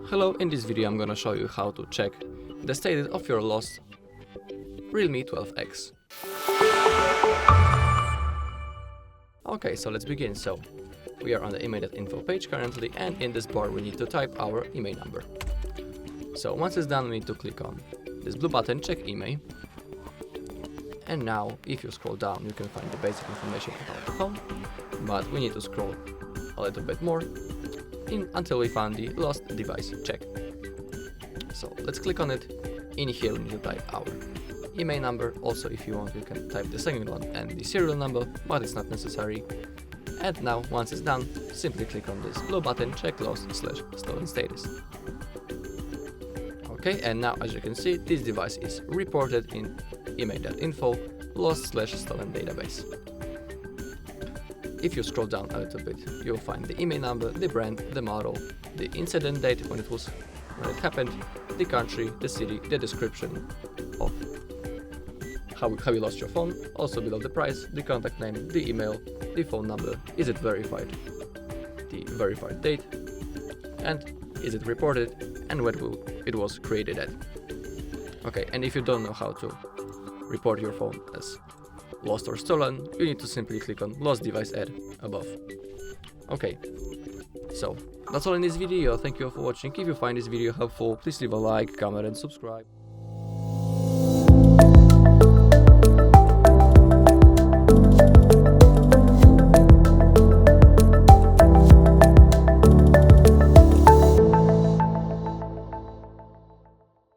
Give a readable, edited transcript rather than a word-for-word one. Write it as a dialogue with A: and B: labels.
A: Hello, in this video I'm gonna show you how to check the status of your lost REALME 12x. Okay, so let's begin. So we are on the IMEI.info page currently, and in this bar we need to type our IMEI number. So once it's done, we need to click on this blue button, check IMEI. And now if you scroll down you can find the basic information about the phone, but we need to scroll a little bit more until we find the lost device check. So let's click on it. In here we need to type our IMEI number. Also, if you want, you can type the second one and the serial number, but it's not necessary. And now once it's done, simply click on this blue button, check lost/stolen status. Okay, and now as you can see, this device is reported in IMEI.info lost/stolen database. If you scroll down a little bit, you'll find the IMEI number, the brand, the model, the incident date when it happened, the country, the city, the description of how you lost your phone, also below the price, the contact name, the email, the phone number, is it verified, the verified date, and is it reported, and when it was created at. Okay, and if you don't know how to report your phone as lost or stolen, you need to simply click on lost device ad above. Okay, so that's all in this video. Thank you all for watching. If you find this video helpful, please leave a like, comment and subscribe.